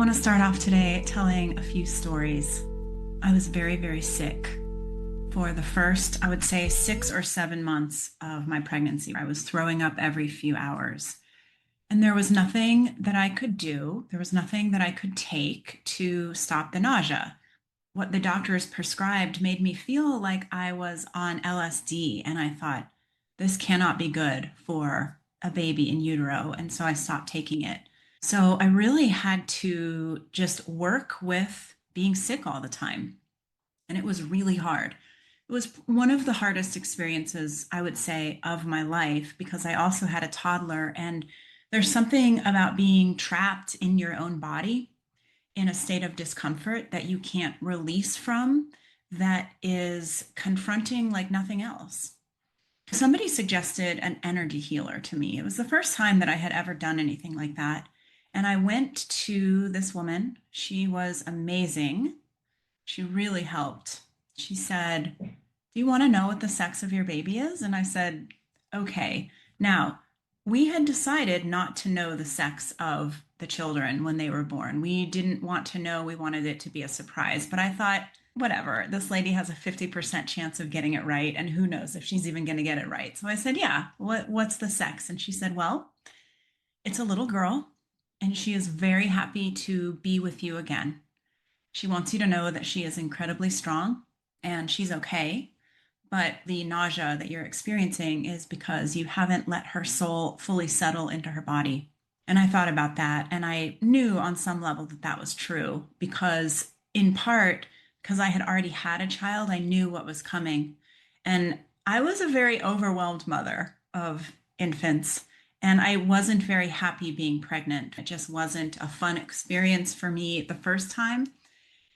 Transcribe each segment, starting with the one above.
want to start off today telling a few stories. I was very, very sick for the first, I would say, 6 or 7 months of my pregnancy. I was throwing up every few hours. And there was nothing that I could do, there was nothing that I could take to stop the nausea. What the doctors prescribed made me feel like I was on LSD. And I thought, this cannot be good for a baby in utero. And so I stopped taking it. So I really had to just work with being sick all the time. And it was really hard. It was one of the hardest experiences, I would say, of my life because I also had a toddler. And there's something about being trapped in your own body in a state of discomfort that you can't release from that is confronting like nothing else. Somebody suggested an energy healer to me. It was the first time that I had ever done anything like that. And I went to this woman. She was amazing. She really helped. She said, "Do you want to know what the sex of your baby is?" And I said, "Okay." Now, we had decided not to know the sex of the children when they were born. We didn't want to know. We wanted it to be a surprise. But I thought, whatever, this lady has a 50% chance of getting it right. And who knows if she's even going to get it right. So I said, "Yeah, what's the sex?" And she said, "Well, it's a little girl, and she is very happy to be with you again. She wants you to know that she is incredibly strong and she's okay. But the nausea that you're experiencing is because you haven't let her soul fully settle into her body." And I thought about that, and I knew on some level that that was true because, in part, because I had already had a child, I knew what was coming. And I was a very overwhelmed mother of infants, and I wasn't very happy being pregnant. It just wasn't a fun experience for me the first time.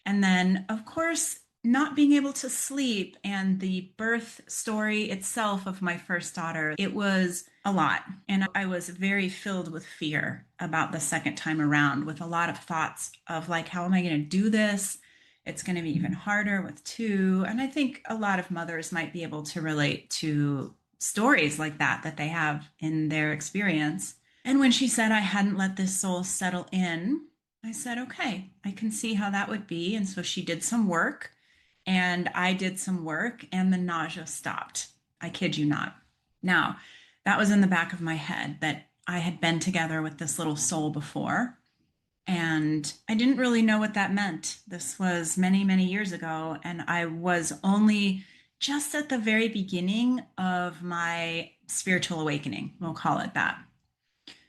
And then, of course, not being able to sleep and the birth story itself of my first daughter, it was a lot. And I was very filled with fear about the second time around, with a lot of thoughts of like, how am I going to do this? It's going to be even harder with two. And I think a lot of mothers might be able to relate to stories like that they have in their experience. And when she said I hadn't let this soul settle in, I said, "Okay, I can see how that would be." And so she did some work and I did some work and the nausea stopped. I kid you not. Now, that was in the back of my head that I had been together with this little soul before. And I didn't really know what that meant. This was many, many years ago. And I was only just at the very beginning of my spiritual awakening. We'll call it that.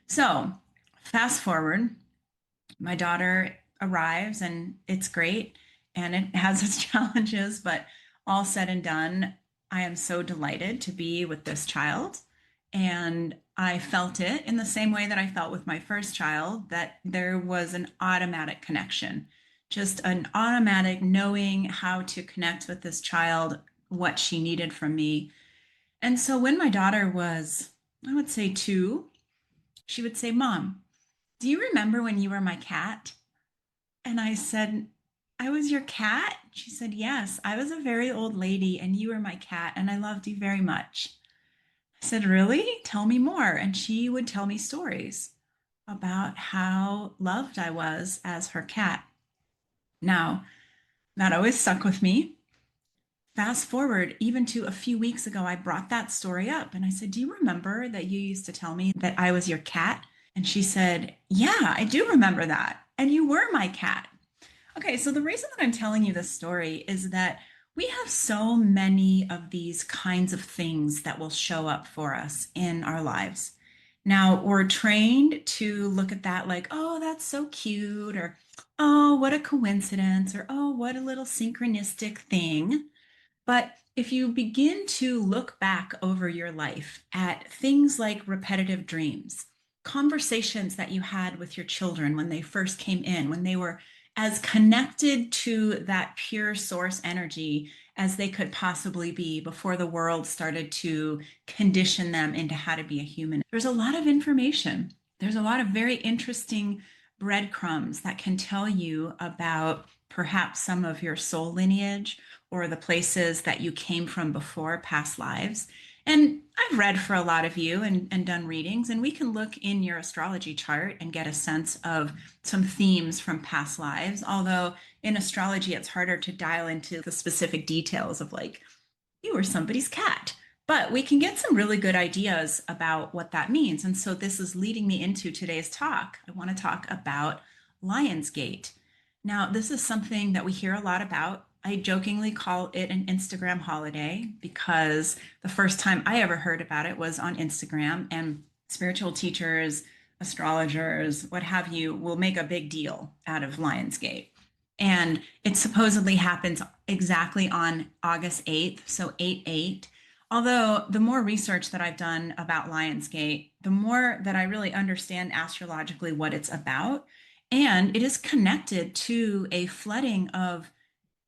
So, fast forward, my daughter arrives and it's great and it has its challenges, but all said and done, I am so delighted to be with this child. And I felt it in the same way that I felt with my first child, that there was an automatic connection, just an automatic knowing how to connect with this child, what she needed from me. And so when my daughter was, I would say 2, she would say, "Mom, do you remember when you were my cat?" And I said, "I was your cat?" She said, "Yes, I was a very old lady and you were my cat and I loved you very much." I said, "Really? Tell me more." And she would tell me stories about how loved I was as her cat. Now, that always stuck with me. Fast forward even to a few weeks ago, I brought that story up and I said, "Do you remember that you used to tell me that I was your cat?" And she said, "Yeah, I do remember that. And you were my cat." Okay, so the reason that I'm telling you this story is that we have so many of these kinds of things that will show up for us in our lives. Now, we're trained to look at that like, "Oh, that's so cute," or "Oh, what a coincidence," or "Oh, what a little synchronistic thing." But if you begin to look back over your life at things like repetitive dreams, conversations that you had with your children when they first came in, when they were as connected to that pure source energy as they could possibly be before the world started to condition them into how to be a human, there's a lot of information. There's a lot of very interesting breadcrumbs that can tell you about perhaps some of your soul lineage or the places that you came from before, past lives. And I've read for a lot of you and done readings, and we can look in your astrology chart and get a sense of some themes from past lives. Although in astrology, it's harder to dial into the specific details of like, you were somebody's cat. But we can get some really good ideas about what that means. And so this is leading me into today's talk. I want to talk about Lionsgate. Now, this is something that we hear a lot about. I jokingly call it an Instagram holiday because the first time I ever heard about it was on Instagram, and spiritual teachers, astrologers, what have you, will make a big deal out of Lionsgate. And it supposedly happens exactly on August 8th, so 8/8. Although the more research that I've done about Lionsgate, the more that I really understand astrologically what it's about. And it is connected to a flooding of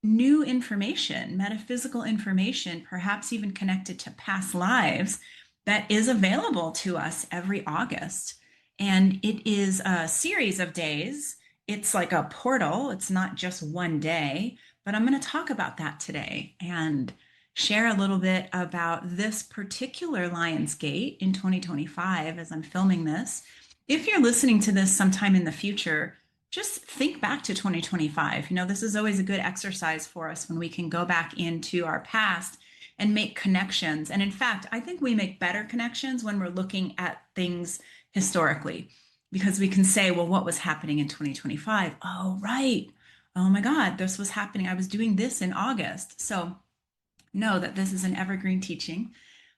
new information, metaphysical information, perhaps even connected to past lives, that is available to us every August. And it is a series of days. It's like a portal, it's not just one day, but I'm going to talk about that today and share a little bit about this particular Lionsgate in 2025 as I'm filming this. If you're listening to this sometime in the future, just think back to 2025. You know, this is always a good exercise for us when we can go back into our past and make connections. And in fact, I think we make better connections when we're looking at things historically, because we can say, well, what was happening in 2025? Oh, right. Oh my God, this was happening. I was doing this in August. So know that this is an evergreen teaching.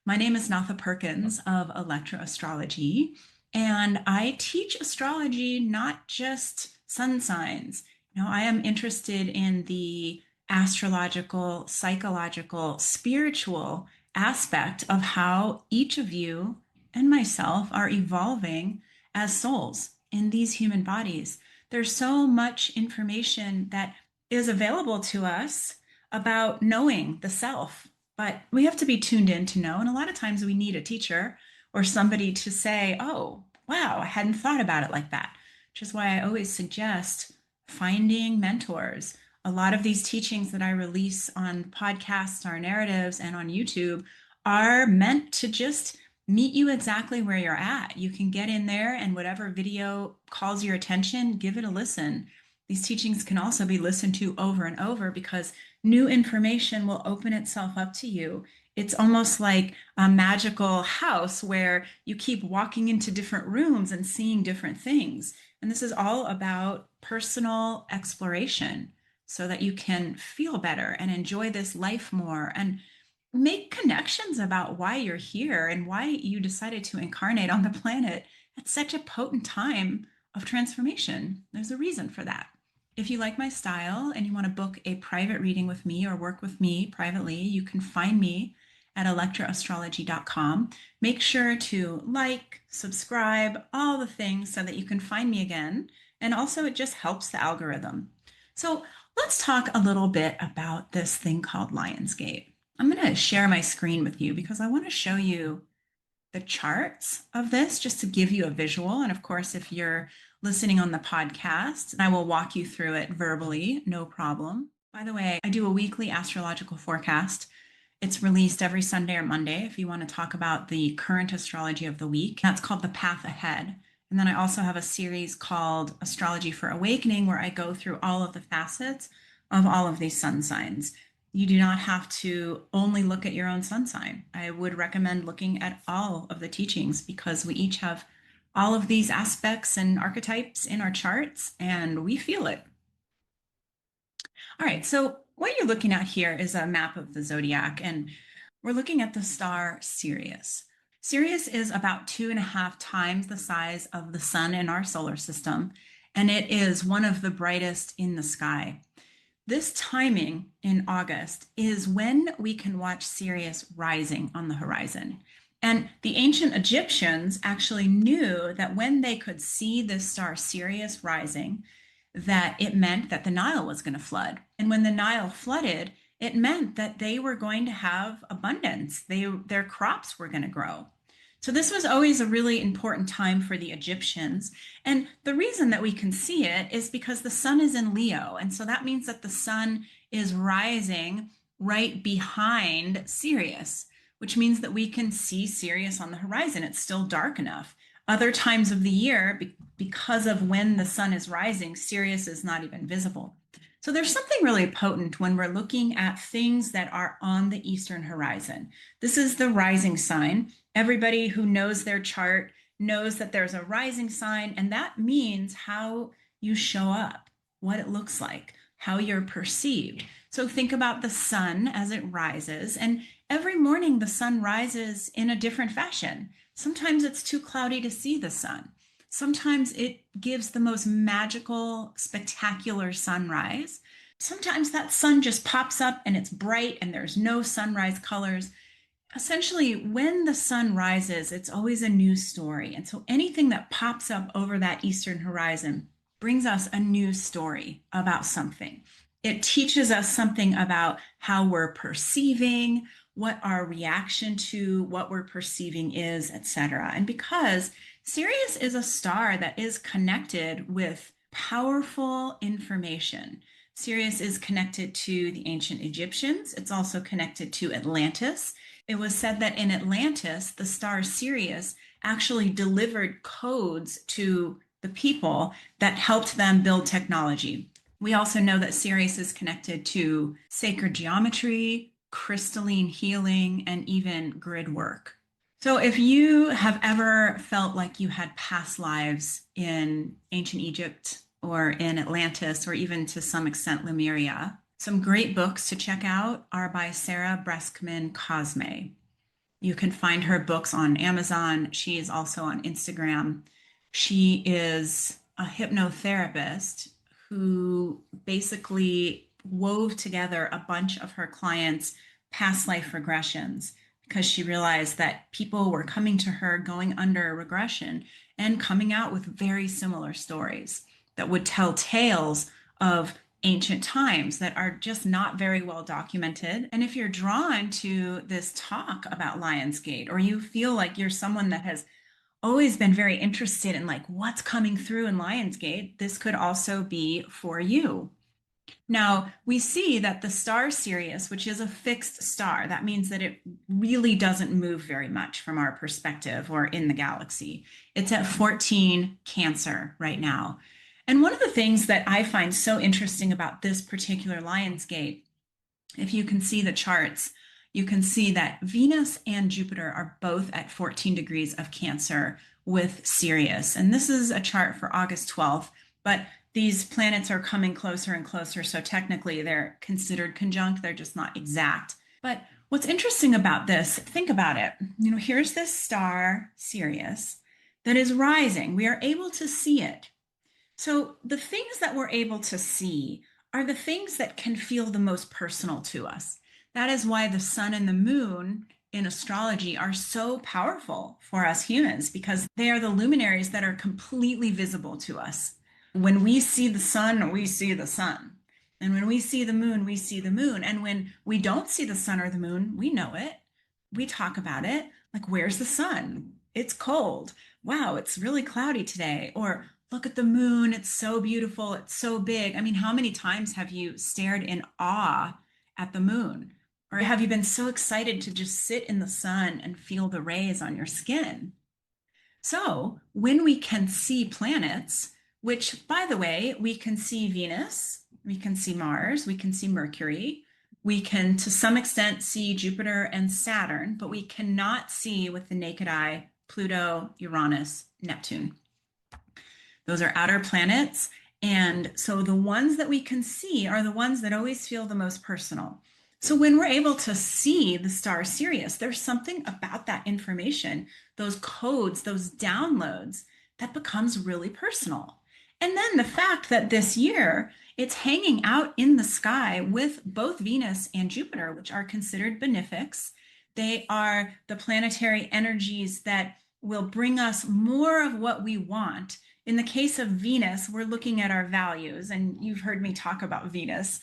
My name is Natha Perkins of Electra Astrology, and I teach astrology, not just sun signs. You know, I am interested in the astrological, psychological, spiritual aspect of how each of you and myself are evolving as souls in these human bodies. There's so much information that is available to us about knowing the self, but we have to be tuned in to know. And a lot of times we need a teacher or somebody to say, oh, wow, I hadn't thought about it like that, which is why I always suggest finding mentors. A lot of these teachings that I release on podcasts, our narratives, and on YouTube are meant to just meet you exactly where you're at. You can get in there and whatever video calls your attention, give it a listen. These teachings can also be listened to over and over because new information will open itself up to you. It's almost like a magical house where you keep walking into different rooms and seeing different things. And this is all about personal exploration so that you can feel better and enjoy this life more and make connections about why you're here and why you decided to incarnate on the planet at such a potent time of transformation. There's a reason for that. If you like my style and you want to book a private reading with me or work with me privately, you can find me at electraastrology.com. Make sure to like, subscribe, all the things so that you can find me again. And also, it just helps the algorithm. So let's talk a little bit about this thing called Lionsgate. I'm going to share my screen with you because I want to show you the charts of this just to give you a visual. And of course, if you're listening on the podcast, I will walk you through it verbally, no problem. By the way, I do a weekly astrological forecast. It's released every Sunday or Monday if you want to talk about the current astrology of the week. That's called The Path Ahead. And then I also have a series called Astrology for Awakening, where I go through all of the facets of all of these sun signs. You do not have to only look at your own sun sign. I would recommend looking at all of the teachings because we each have all of these aspects and archetypes in our charts and we feel it. All right, so what you're looking at here is a map of the zodiac, and we're looking at the star Sirius. Sirius is about 2.5 times the size of the sun in our solar system, and it is one of the brightest in the sky. This timing in August is when we can watch Sirius rising on the horizon. And the ancient Egyptians actually knew that when they could see this star Sirius rising, that it meant that the Nile was going to flood. And when the Nile flooded, it meant that they were going to have abundance. Their crops were going to grow. So this was always a really important time for the Egyptians. And the reason that we can see it is because the sun is in Leo. And so that means that the sun is rising right behind Sirius, which means that we can see Sirius on the horizon. It's still dark enough. Other times of the year, because of when the sun is rising, Sirius is not even visible. So there's something really potent when we're looking at things that are on the eastern horizon. This is the rising sign. Everybody who knows their chart knows that there's a rising sign, and that means how you show up, what it looks like, how you're perceived. So think about the sun as it rises, and every morning the sun rises in a different fashion. Sometimes it's too cloudy to see the sun. Sometimes it gives the most magical, spectacular sunrise. Sometimes that sun just pops up and it's bright and there's no sunrise colors. Essentially, when the sun rises, it's always a new story. And so anything that pops up over that eastern horizon brings us a new story about something. It teaches us something about how we're perceiving, what our reaction to what we're perceiving is, etc. And because Sirius is a star that is connected with powerful information. Sirius is connected to the ancient Egyptians. It's also connected to Atlantis. It was said that in Atlantis, the star Sirius actually delivered codes to the people that helped them build technology. We also know that Sirius is connected to sacred geometry, crystalline healing, and even grid work. So if you have ever felt like you had past lives in ancient Egypt or in Atlantis, or even to some extent Lemuria, some great books to check out are by Sarah Breskman Cosme. You can find her books on Amazon. She is also on Instagram. She is a hypnotherapist who basically wove together a bunch of her clients' past life regressions because she realized that people were coming to her going under regression and coming out with very similar stories that would tell tales of ancient times that are just not very well documented. And if you're drawn to this talk about Lionsgate, or you feel like you're someone that has always been very interested in like what's coming through in Lionsgate, this could also be for you. Now, we see that the star Sirius, which is a fixed star, that means that it really doesn't move very much from our perspective or in the galaxy. It's at 14 Cancer right now. And one of the things that I find so interesting about this particular Lionsgate, if you can see the charts, you can see that Venus and Jupiter are both at 14 degrees of Cancer with Sirius. And this is a chart for August 12th, but these planets are coming closer and closer. So technically they're considered conjunct. They're just not exact. But what's interesting about this, think about it. Here's this star, Sirius, that is rising. We are able to see it. So the things that we're able to see are the things that can feel the most personal to us. That is why the sun and the moon in astrology are so powerful for us humans, because they are the luminaries that are completely visible to us. When we see the sun, we see the sun. And when we see the moon, we see the moon. And when we don't see the sun or the moon, we know it. We talk about it. Like, where's the sun? It's cold. Wow, it's really cloudy today. Or look at the moon. It's so beautiful. It's so big. I mean, how many times have you stared in awe at the moon? Or have you been so excited to just sit in the sun and feel the rays on your skin? So when we can see planets, which, by the way, we can see Venus, we can see Mars, we can see Mercury, we can, to some extent, see Jupiter and Saturn, but we cannot see with the naked eye Pluto, Uranus, Neptune. Those are outer planets. And so the ones that we can see are the ones that always feel the most personal. So when we're able to see the star Sirius, there's something about that information, those codes, those downloads, that becomes really personal. And then the fact that this year it's hanging out in the sky with both Venus and Jupiter, which are considered benefics. They are the planetary energies that will bring us more of what we want. In the case of Venus, we're looking at our values, and you've heard me talk about Venus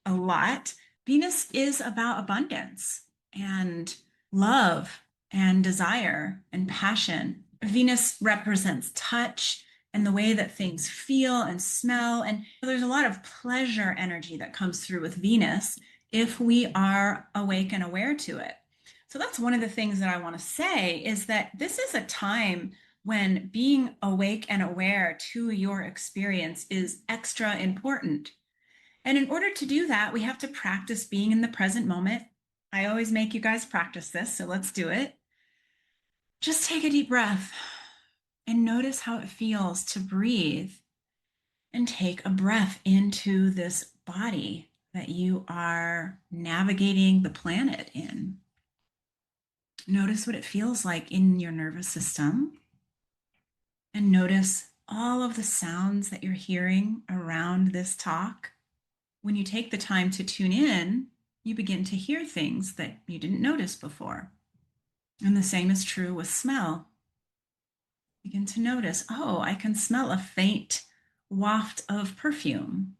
a lot. Venus is about abundance and love and desire and passion. Venus represents touch and the way that things feel and smell. And there's a lot of pleasure energy that comes through with Venus if we are awake and aware to it. So that's one of the things that I want to say is that this is a time when being awake and aware to your experience is extra important. And in order to do that, we have to practice being in the present moment. I always make you guys practice this, so let's do it. Just take a deep breath and notice how it feels to breathe and take a breath into this body that you are navigating the planet in. Notice what it feels like in your nervous system and notice all of the sounds that you're hearing around this talk. When you take the time to tune in, you begin to hear things that you didn't notice before. And the same is true with smell. Begin to notice, oh, I can smell a faint waft of perfume,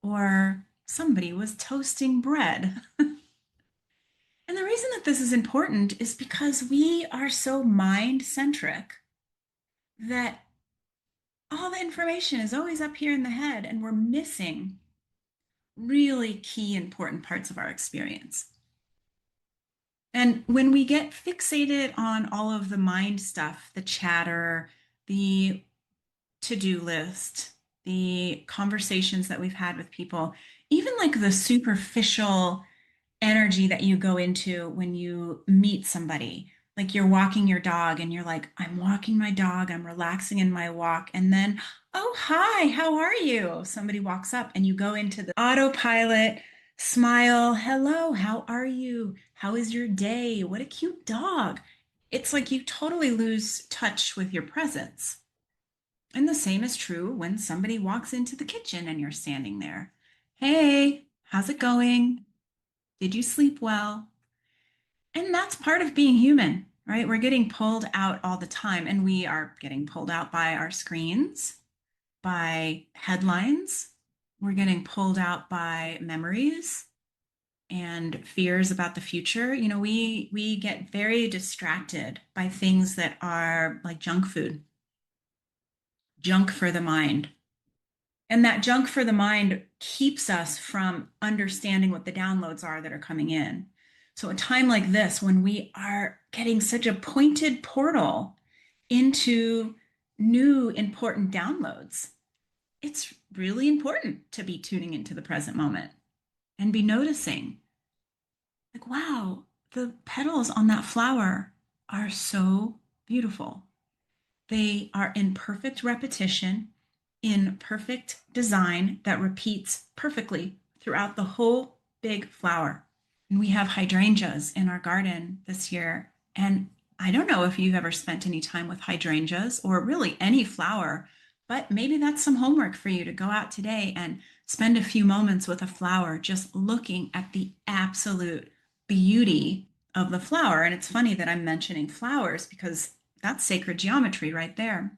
or somebody was toasting bread. And the reason that this is important is because we are so mind centric that all the information is always up here in the head, and we're missing really key important parts of our experience. And when we get fixated on all of the mind stuff, the chatter, the to-do list, the conversations that we've had with people, even like the superficial energy that you go into when you meet somebody. Like you're walking your dog and you're like, I'm walking my dog, I'm relaxing in my walk. And then, oh, hi, how are you? Somebody walks up and you go into the autopilot, smile, hello, how are you? How is your day? What a cute dog. It's like you totally lose touch with your presence. And the same is true when somebody walks into the kitchen and you're standing there. Hey, how's it going? Did you sleep well? And that's part of being human, right? We're getting pulled out all the time, and we are getting pulled out by our screens, by headlines. We're getting pulled out by memories and fears about the future. You know, we get very distracted by things that are like junk food, junk for the mind. And that junk for the mind keeps us from understanding what the downloads are that are coming in. So, a time like this, when we are getting such a pointed portal into new important downloads, it's really important to be tuning into the present moment and be noticing, like, wow, the petals on that flower are so beautiful. They are in perfect repetition, in perfect design that repeats perfectly throughout the whole big flower. And we have hydrangeas in our garden this year. And I don't know if you've ever spent any time with hydrangeas or really any flower, but maybe that's some homework for you to go out today and spend a few moments with a flower, just looking at the absolute beauty of the flower. And it's funny that I'm mentioning flowers because that's sacred geometry right there.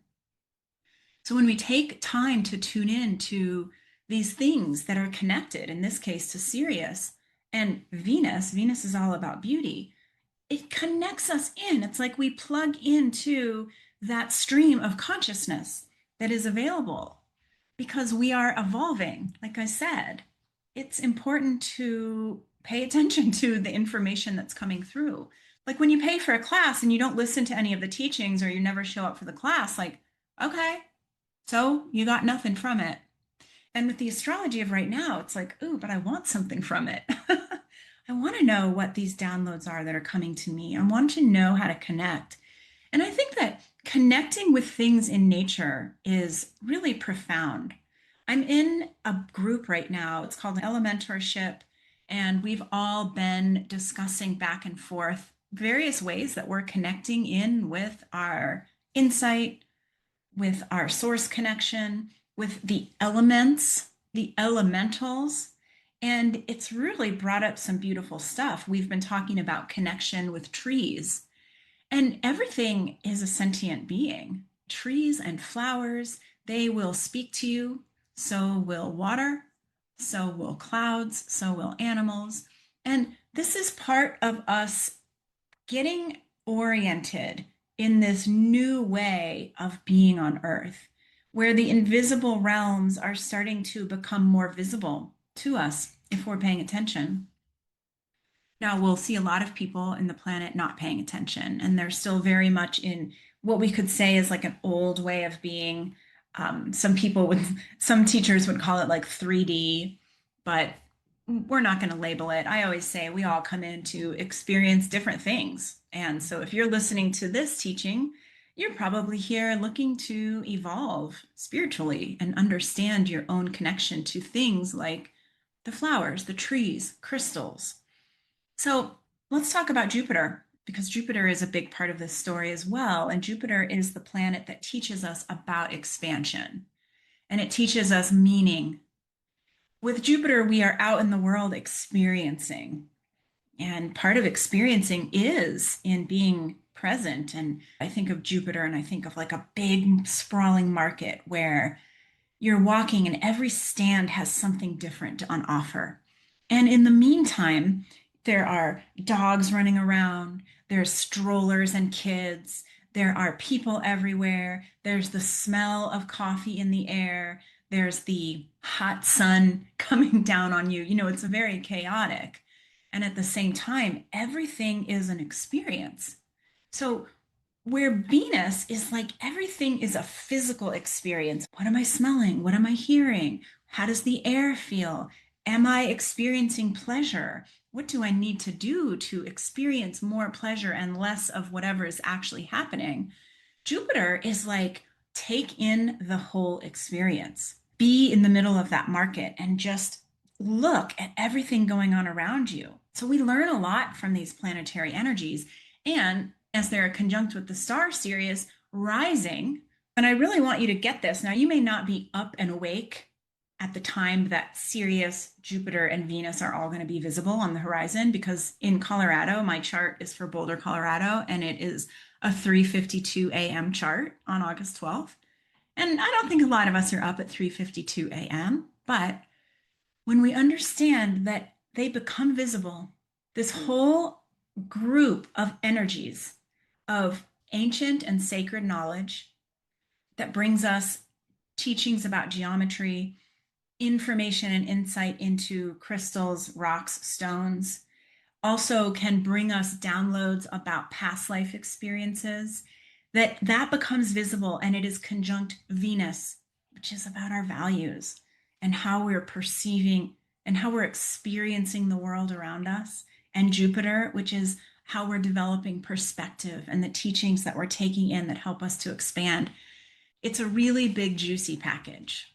So when we take time to tune in to these things that are connected, in this case to Sirius and Venus, Venus is all about beauty. It connects us in. It's like we plug into that stream of consciousness that is available because we are evolving. Like I said, it's important to pay attention to the information that's coming through. Like when you pay for a class and you don't listen to any of the teachings or you never show up for the class, like, okay, so you got nothing from it. And with the astrology of right now, it's like, ooh, but I want something from it. I want to know what these downloads are that are coming to me. I want to know how to connect. And I think that connecting with things in nature is really profound. I'm in a group right now. It's called Elementorship. And we've all been discussing back and forth various ways that we're connecting in with our insight, with our source connection, with the elements, the elementals. And it's really brought up some beautiful stuff. We've been talking about connection with trees, and everything is a sentient being. Trees and flowers, they will speak to you. So will water, so will clouds, so will animals. And this is part of us getting oriented in this new way of being on Earth, where the invisible realms are starting to become more visible to us if we're paying attention. Now, we'll see a lot of people in the planet not paying attention, and they're still very much in what we could say is like an old way of being. Some people would, some teachers would call it like 3D, but we're not going to label it. I always say we all come in to experience different things. And so if you're listening to this teaching, you're probably here looking to evolve spiritually and understand your own connection to things like the flowers, the trees, crystals. So let's talk about Jupiter, because Jupiter is a big part of this story as well. And Jupiter is the planet that teaches us about expansion, and it teaches us meaning. With Jupiter, we are out in the world experiencing. And part of experiencing is in being present. And I think of Jupiter and I think of like a big sprawling market where you're walking and every stand has something different on offer. And in the meantime, there are dogs running around, there's strollers and kids, there are people everywhere, there's the smell of coffee in the air, there's the hot sun coming down on you. You know, it's very chaotic. And at the same time, everything is an experience. So where Venus is like everything is a physical experience. What am I smelling? What am I hearing? How does the air feel? Am I experiencing pleasure? What do I need to do to experience more pleasure and less of whatever is actually happening? Jupiter is like, take in the whole experience, be in the middle of that market and just look at everything going on around you. So we learn a lot from these planetary energies. And as they're conjunct with the star Sirius rising, and I really want you to get this. Now, you may not be up and awake at the time that Sirius, Jupiter, and Venus are all going to be visible on the horizon, because in Colorado, my chart is for Boulder, Colorado, and it is a 3:52 a.m. chart on August 12th. And I don't think a lot of us are up at 3:52 a.m., but when we understand that they become visible, this whole group of energies of ancient and sacred knowledge that brings us teachings about geometry, information and insight into crystals, rocks, stones, also can bring us downloads about past life experiences, that becomes visible, and it is conjunct Venus, which is about our values and how we're perceiving and how we're experiencing the world around us, and Jupiter, which is how we're developing perspective and the teachings that we're taking in that help us to expand. It's a really big, juicy package.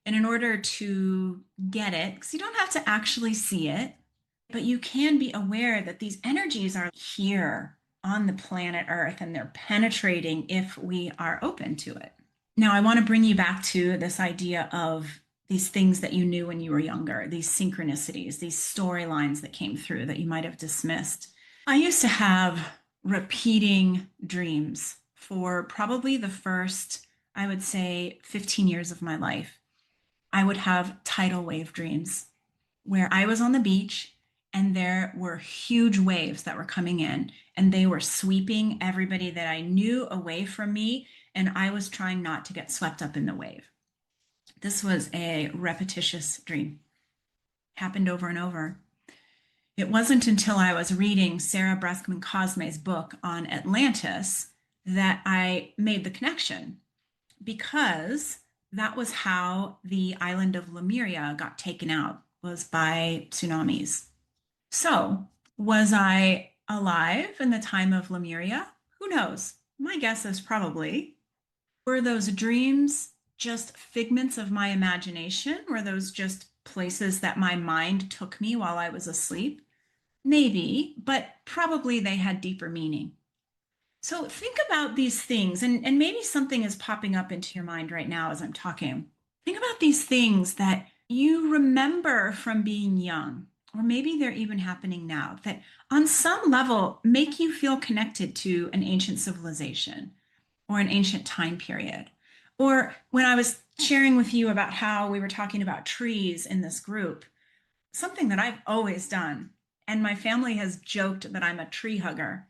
And in order to get it, because you don't have to actually see it, but you can be aware that these energies are here on the planet Earth and they're penetrating if we are open to it. Now, I want to bring you back to this idea of these things that you knew when you were younger, these synchronicities, these storylines that came through that you might have dismissed. I used to have repeating dreams for probably the first, I would say, 15 years of my life. I would have tidal wave dreams where I was on the beach and there were huge waves that were coming in and they were sweeping everybody that I knew away from me, and I was trying not to get swept up in the wave. This was a repetitious dream, happened over and over. It wasn't until I was reading Sarah Breskman Cosme's book on Atlantis that I made the connection, because that was how the island of Lemuria got taken out, was by tsunamis. So, was I alive in the time of Lemuria? Who knows? My guess is probably. Were those dreams just figments of my imagination? Were those just places that my mind took me while I was asleep? Maybe, but probably they had deeper meaning. So think about these things, and maybe something is popping up into your mind right now as I'm talking. Think about these things that you remember from being young, or maybe they're even happening now, that on some level make you feel connected to an ancient civilization or an ancient time period. Or when I was sharing with you about how we were talking about trees in this group, something that I've always done, and my family has joked that I'm a tree hugger,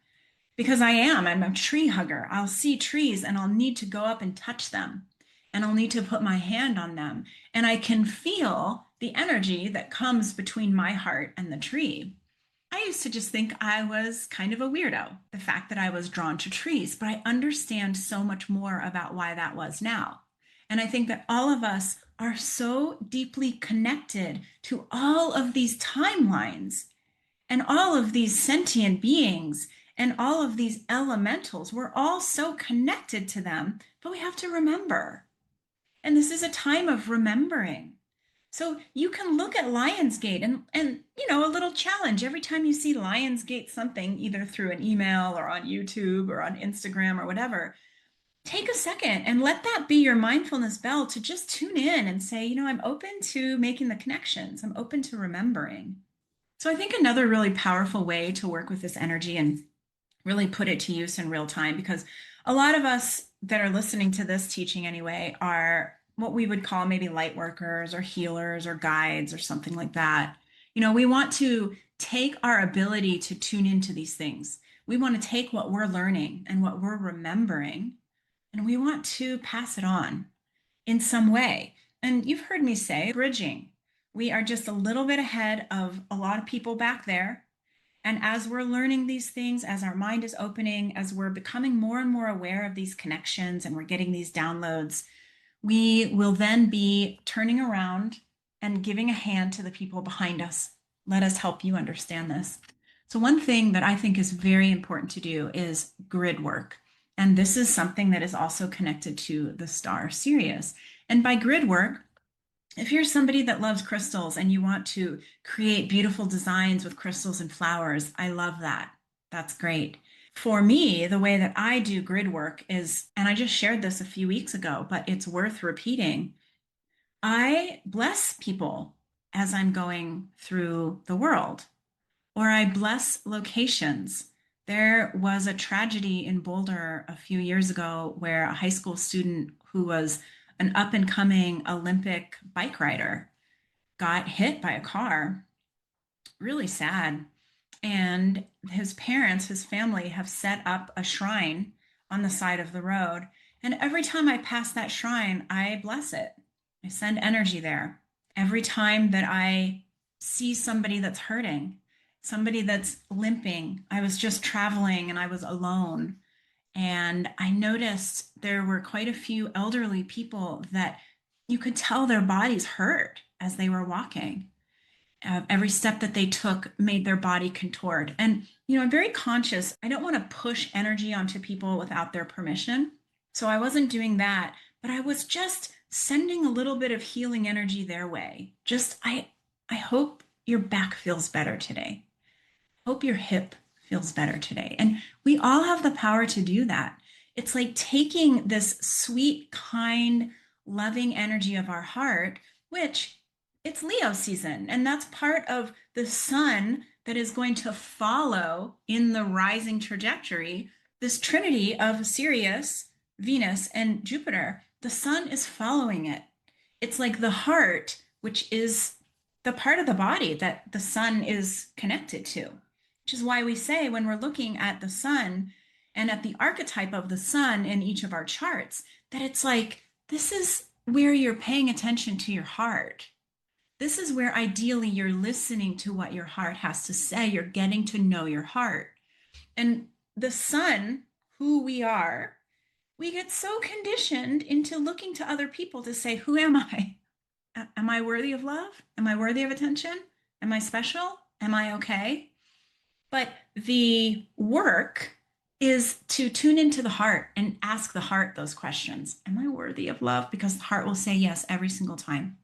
because I'm a tree hugger. I'll see trees and I'll need to go up and touch them, and I'll need to put my hand on them. And I can feel the energy that comes between my heart and the tree. I used to just think I was kind of a weirdo, the fact that I was drawn to trees, but I understand so much more about why that was now. And I think that all of us are so deeply connected to all of these timelines and all of these sentient beings and all of these elementals. We're all so connected to them, but we have to remember. And this is a time of remembering. So you can look at Lionsgate and a little challenge every time you see Lionsgate something, either through an email or on YouTube or on Instagram or whatever. Take a second and let that be your mindfulness bell to just tune in and say, I'm open to making the connections. I'm open to remembering. So I think another really powerful way to work with this energy and really put it to use in real time, because a lot of us that are listening to this teaching anyway are what we would call maybe light workers or healers or guides or something like that. We want to take our ability to tune into these things. We want to take what we're learning and what we're remembering, and we want to pass it on in some way. And you've heard me say bridging. We are just a little bit ahead of a lot of people back there. And as we're learning these things, as our mind is opening, as we're becoming more and more aware of these connections and we're getting these downloads, we will then be turning around and giving a hand to the people behind us. Let us help you understand this. So, one thing that I think is very important to do is grid work. And this is something that is also connected to the star Sirius. And by grid work, if you're somebody that loves crystals and you want to create beautiful designs with crystals and flowers, I love that. That's great. For me, the way that I do grid work is, and I just shared this a few weeks ago, but it's worth repeating. I bless people as I'm going through the world, or I bless locations. There was a tragedy in Boulder a few years ago where a high school student who was an up and coming Olympic bike rider got hit by a car. Really sad. And his parents, his family, have set up a shrine on the side of the road. And every time I pass that shrine, I bless it. I send energy there. Every time that I see somebody that's hurting, somebody that's limping, I was just traveling and I was alone. And I noticed there were quite a few elderly people that you could tell their bodies hurt as they were walking. Every step that they took made their body contort. And, I'm very conscious. I don't want to push energy onto people without their permission. So I wasn't doing that, but I was just sending a little bit of healing energy their way. I hope your back feels better today. Hope your hip feels better today. And we all have the power to do that. It's like taking this sweet, kind, loving energy of our heart, which it's Leo season, and that's part of the sun that is going to follow in the rising trajectory, this trinity of Sirius, Venus, and Jupiter. The sun is following it. It's like the heart, which is the part of the body that the sun is connected to, which is why we say when we're looking at the sun and at the archetype of the sun in each of our charts, that it's like, this is where you're paying attention to your heart. This is where ideally you're listening to what your heart has to say. You're getting to know your heart. And the sun, who we are, we get so conditioned into looking to other people to say, who am I? Am I worthy of love? Am I worthy of attention? Am I special? Am I okay? But the work is to tune into the heart and ask the heart those questions. Am I worthy of love? Because the heart will say yes every single time.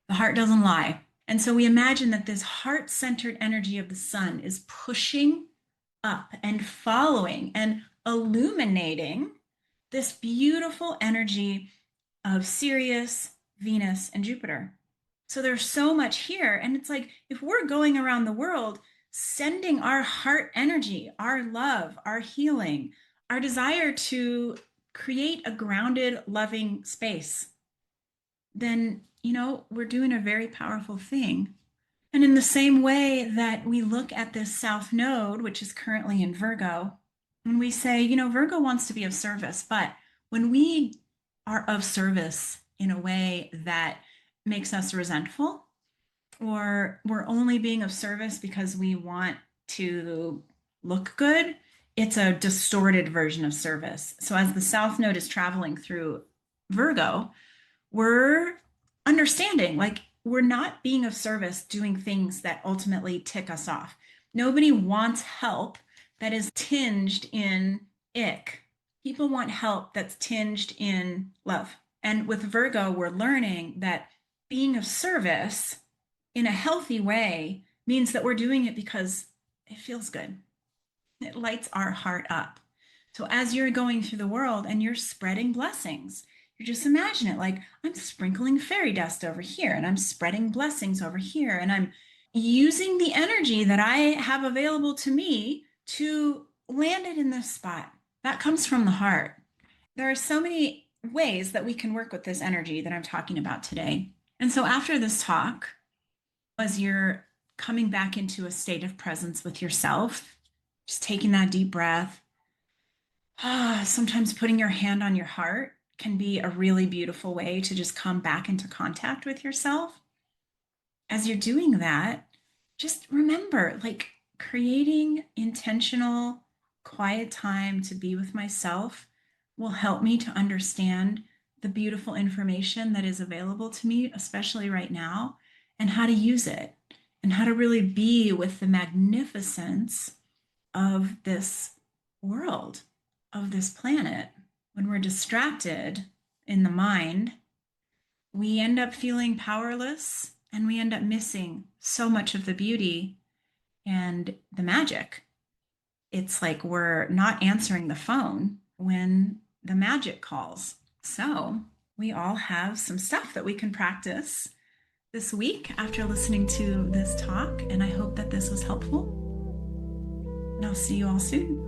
The heart doesn't lie. And so we imagine that this heart centered energy of the sun is pushing up and following and illuminating this beautiful energy of Sirius, Venus, and Jupiter. So there's so much here. And it's like, if we're going around the world sending our heart energy, our love, our healing, our desire to create a grounded, loving space, then, we're doing a very powerful thing. And in the same way that we look at this South Node, which is currently in Virgo, and we say, Virgo wants to be of service, but when we are of service in a way that makes us resentful, or we're only being of service because we want to look good, it's a distorted version of service. So as the South Node is traveling through Virgo, we're understanding like we're not being of service doing things that ultimately tick us off. Nobody wants help that is tinged in ick. People want help that's tinged in love. And with Virgo, we're learning that being of service in a healthy way means that we're doing it because it feels good. It lights our heart up. So as you're going through the world and you're spreading blessings, you just imagine it like I'm sprinkling fairy dust over here and I'm spreading blessings over here and I'm using the energy that I have available to me to land it in this spot. That comes from the heart. There are so many ways that we can work with this energy that I'm talking about today. And so after this talk, as you're coming back into a state of presence with yourself, just taking that deep breath, sometimes putting your hand on your heart can be a really beautiful way to just come back into contact with yourself. As you're doing that, just remember like creating intentional, quiet time to be with myself will help me to understand the beautiful information that is available to me, especially right now, and how to use it and how to really be with the magnificence of this world, of this planet. When we're distracted in the mind, we end up feeling powerless and we end up missing so much of the beauty and the magic. It's like we're not answering the phone when the magic calls. So we all have some stuff that we can practice this week after listening to this talk. And I hope that this was helpful. And I'll see you all soon.